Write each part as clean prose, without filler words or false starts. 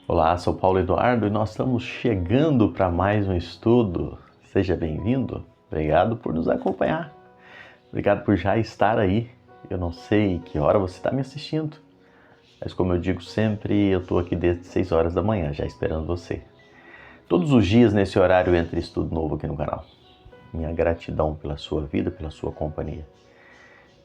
Olá, sou Paulo Eduardo e nós estamos chegando para mais um estudo. Seja bem-vindo. Obrigado por nos acompanhar. Obrigado por já estar aí. Eu não sei que hora você está me assistindo, mas como eu digo sempre, eu estou aqui desde 6 horas da manhã, já esperando você. Todos os dias nesse horário entra estudo novo aqui no canal. Minha gratidão pela sua vida, pela sua companhia.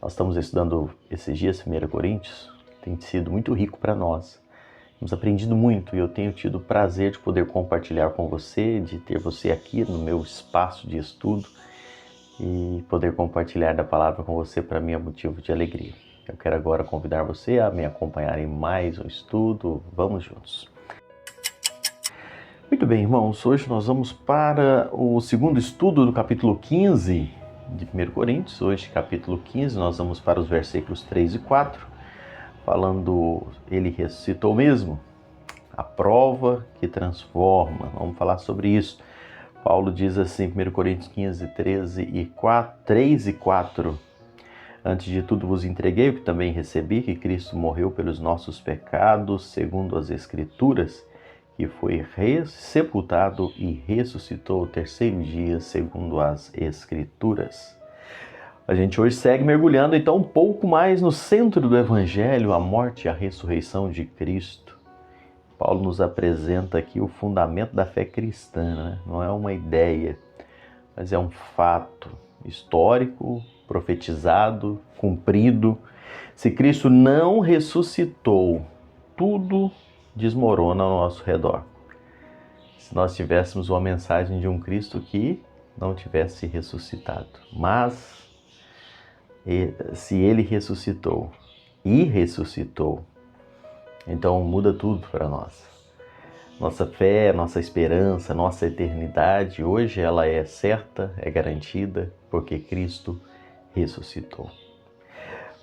Nós estamos estudando esses dias 1 Coríntios, tem sido muito rico para nós. Temos aprendido muito e eu tenho tido o prazer de poder compartilhar com você, de ter você aqui no meu espaço de estudo e poder compartilhar da palavra com você, para mim é motivo de alegria. Eu quero agora convidar você a me acompanhar em mais um estudo. Vamos juntos. Muito bem, irmãos, hoje nós vamos para o segundo estudo do capítulo 15 de 1 Coríntios. Hoje, capítulo 15, nós vamos para os versículos 3 e 4. Falando, ele ressuscitou mesmo, a prova que transforma. Vamos falar sobre isso. Paulo diz assim, 1 Coríntios 15, 3 e 4. Antes de tudo vos entreguei o que também recebi, que Cristo morreu pelos nossos pecados, segundo as Escrituras, que foi sepultado e ressuscitou o terceiro dia, segundo as Escrituras. A gente hoje segue mergulhando então um pouco mais no centro do Evangelho, a morte e a ressurreição de Cristo. Paulo nos apresenta aqui o fundamento da fé cristã, né? Não é uma ideia, mas é um fato histórico, profetizado, cumprido. Se Cristo não ressuscitou, tudo desmorona ao nosso redor. Se nós tivéssemos uma mensagem de um Cristo que não tivesse ressuscitado, mas se ele ressuscitou e ressuscitou, então muda tudo para nós. Nossa fé, nossa esperança, nossa eternidade, hoje ela é certa, é garantida, porque Cristo ressuscitou.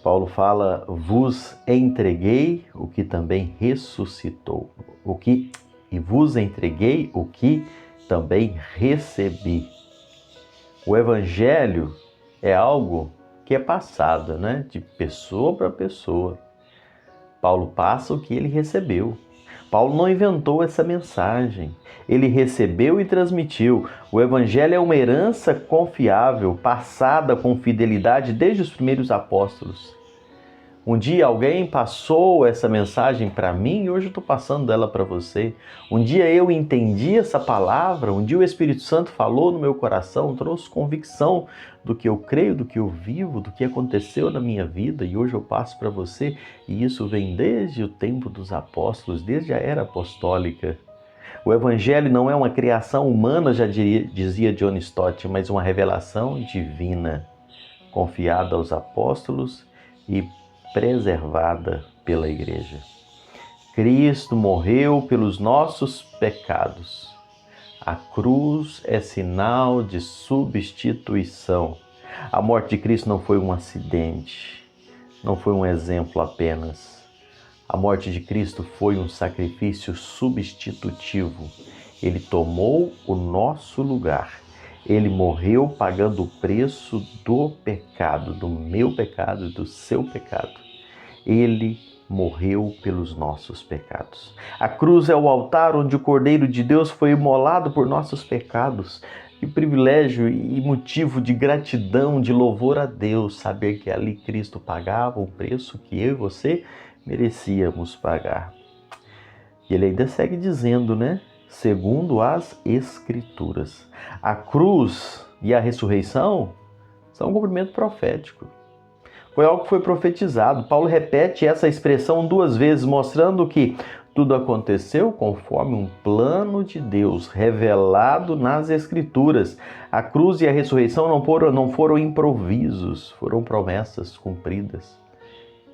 Paulo fala, vos entreguei o que também ressuscitou. E vos entreguei o que também recebi. O Evangelho é algo que é passado, né? De pessoa para pessoa. Paulo passa o que ele recebeu. Paulo não inventou essa mensagem. Ele recebeu e transmitiu. O Evangelho é uma herança confiável, passada com fidelidade desde os primeiros apóstolos. Um dia alguém passou essa mensagem para mim e hoje eu estou passando dela para você. Um dia eu entendi essa palavra, um dia o Espírito Santo falou no meu coração, trouxe convicção do que eu creio, do que eu vivo, do que aconteceu na minha vida e hoje eu passo para você. E isso vem desde o tempo dos apóstolos, desde a era apostólica. O Evangelho não é uma criação humana, já dizia John Stott, mas uma revelação divina, confiada aos apóstolos e preservada pela igreja. Cristo morreu pelos nossos pecados. A cruz é sinal de substituição. A morte de Cristo não foi um acidente, não foi um exemplo apenas. A morte de Cristo foi um sacrifício substitutivo. Ele tomou o nosso lugar. Ele morreu pagando o preço do pecado, do meu pecado e do seu pecado. Ele morreu pelos nossos pecados. A cruz é o altar onde o Cordeiro de Deus foi imolado por nossos pecados. Que privilégio e motivo de gratidão, de louvor a Deus, saber que ali Cristo pagava o preço que eu e você merecíamos pagar. E ele ainda segue dizendo, né? Segundo as Escrituras. A cruz e a ressurreição são um cumprimento profético. Foi algo que foi profetizado. Paulo repete essa expressão 2 vezes, mostrando que tudo aconteceu conforme um plano de Deus revelado nas Escrituras. A cruz e a ressurreição não foram improvisos, foram promessas cumpridas.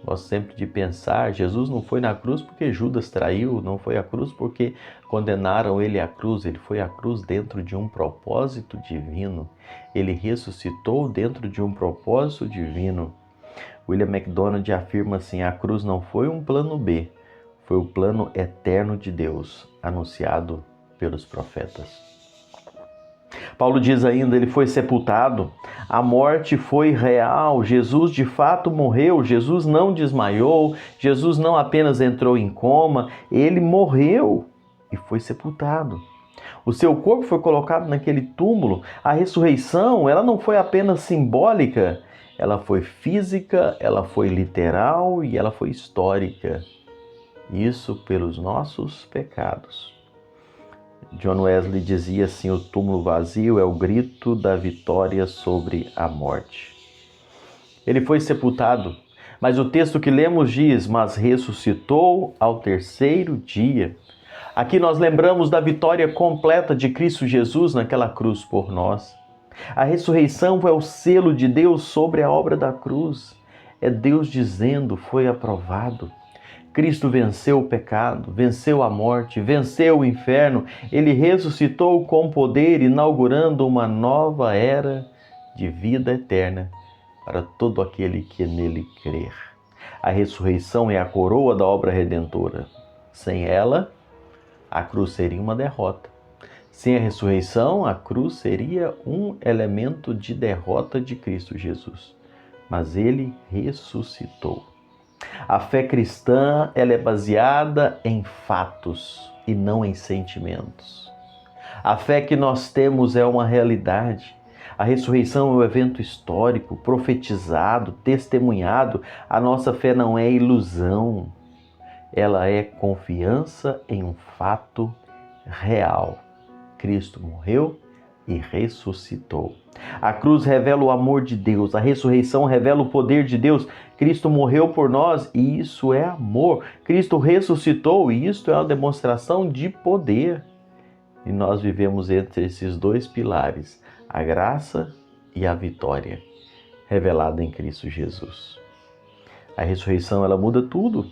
Gosto sempre de pensar, Jesus não foi na cruz porque Judas traiu, não foi à cruz porque condenaram ele à cruz, ele foi à cruz dentro de um propósito divino. Ele ressuscitou dentro de um propósito divino. William MacDonald afirma assim, a cruz não foi um plano B, foi o plano eterno de Deus, anunciado pelos profetas. Paulo diz ainda, ele foi sepultado, a morte foi real, Jesus de fato morreu, Jesus não desmaiou, Jesus não apenas entrou em coma, ele morreu. e foi sepultado. O seu corpo foi colocado naquele túmulo. A ressurreição, ela não foi apenas simbólica, ela foi física, ela foi literal e ela foi histórica. Isso pelos nossos pecados. John Wesley dizia assim: o túmulo vazio é o grito da vitória sobre a morte. Ele foi sepultado, mas o texto que lemos diz: mas ressuscitou ao terceiro dia. Aqui nós lembramos da vitória completa de Cristo Jesus naquela cruz por nós. A ressurreição é o selo de Deus sobre a obra da cruz. É Deus dizendo: foi aprovado. Cristo venceu o pecado, venceu a morte, venceu o inferno. Ele ressuscitou com poder, inaugurando uma nova era de vida eterna para todo aquele que nele crer. A ressurreição é a coroa da obra redentora. Sem ela, a cruz seria uma derrota. Sem a ressurreição, a cruz seria um elemento de derrota de Cristo Jesus. Mas ele ressuscitou. A fé cristã, ela é baseada em fatos e não em sentimentos. A fé que nós temos é uma realidade. A ressurreição é um evento histórico, profetizado, testemunhado. A nossa fé não é ilusão. Ela é confiança em um fato real. Cristo morreu e ressuscitou. A cruz revela o amor de Deus, a ressurreição revela o poder de Deus. Cristo morreu por nós e isso é amor. Cristo ressuscitou e isso é uma demonstração de poder. E nós vivemos entre esses dois pilares, a graça e a vitória, revelada em Cristo Jesus. A ressurreição, ela muda tudo.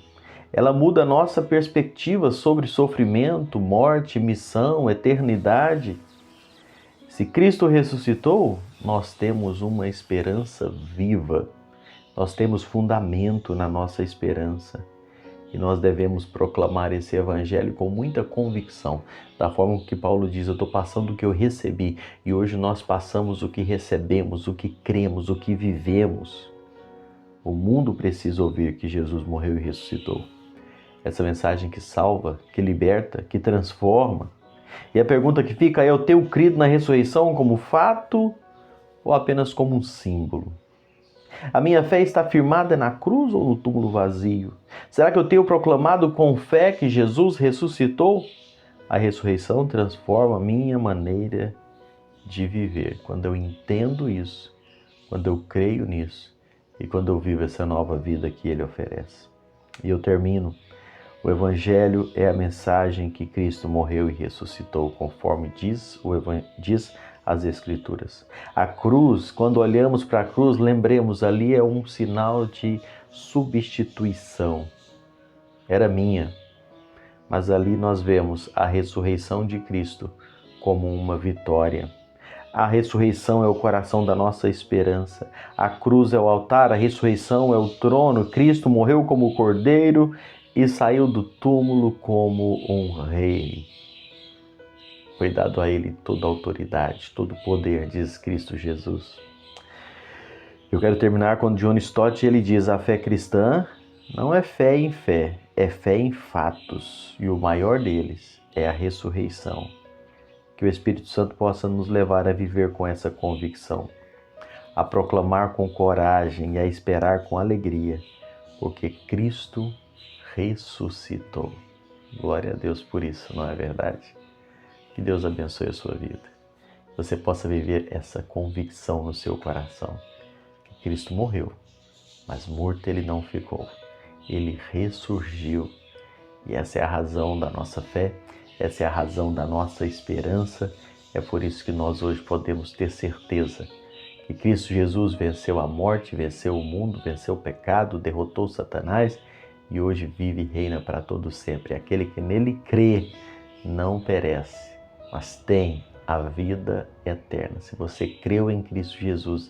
Ela muda a nossa perspectiva sobre sofrimento, morte, missão, eternidade. Se Cristo ressuscitou, nós temos uma esperança viva. Nós temos fundamento na nossa esperança. E nós devemos proclamar esse evangelho com muita convicção. Da forma que Paulo diz: eu estou passando o que eu recebi. E hoje nós passamos o que recebemos, o que cremos, o que vivemos. O mundo precisa ouvir que Jesus morreu e ressuscitou. Essa mensagem que salva, que liberta, que transforma. E a pergunta que fica é: eu tenho crido na ressurreição como fato ou apenas como um símbolo? A minha fé está firmada na cruz ou no túmulo vazio? Será que eu tenho proclamado com fé que Jesus ressuscitou? A ressurreição transforma a minha maneira de viver. Quando eu entendo isso, quando eu creio nisso e quando eu vivo essa nova vida que Ele oferece. E eu termino. O Evangelho é a mensagem que Cristo morreu e ressuscitou, conforme diz as Escrituras. A cruz, quando olhamos para a cruz, lembremos, ali é um sinal de substituição. Era minha, mas ali nós vemos a ressurreição de Cristo como uma vitória. A ressurreição é o coração da nossa esperança. A cruz é o altar, a ressurreição é o trono. Cristo morreu como cordeiro e saiu do túmulo como um rei. Foi dado a ele toda a autoridade, todo o poder, diz Cristo Jesus. Eu quero terminar com John Stott. Ele diz: a fé cristã não é fé em fé, é fé em fatos. E o maior deles é a ressurreição. Que o Espírito Santo possa nos levar a viver com essa convicção, a proclamar com coragem e a esperar com alegria, porque Cristo ressuscitou. Glória a Deus por isso, não é verdade? Que Deus abençoe a sua vida. Que você possa viver essa convicção no seu coração. Que Cristo morreu, mas morto Ele não ficou. Ele ressurgiu. E essa é a razão da nossa fé, essa é a razão da nossa esperança. É por isso que nós hoje podemos ter certeza que Cristo Jesus venceu a morte, venceu o mundo, venceu o pecado, derrotou Satanás e hoje vive e reina para todo sempre. Aquele que nele crê não perece, mas tem a vida eterna. Se você creu em Cristo Jesus,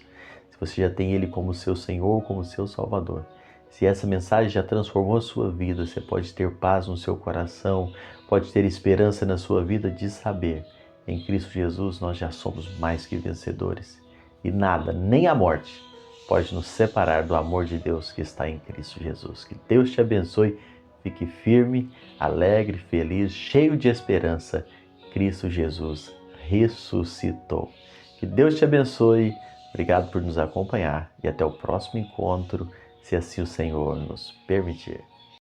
se você já tem Ele como seu Senhor, como seu Salvador, se essa mensagem já transformou a sua vida, você pode ter paz no seu coração, pode ter esperança na sua vida de saber, em Cristo Jesus nós já somos mais que vencedores. E nada, nem a morte, pode nos separar do amor de Deus que está em Cristo Jesus. Que Deus te abençoe fique firme, alegre, feliz, cheio de esperança. Cristo Jesus ressuscitou. Que Deus te abençoe. Obrigado por nos acompanhar e até o próximo encontro, se assim o Senhor nos permitir.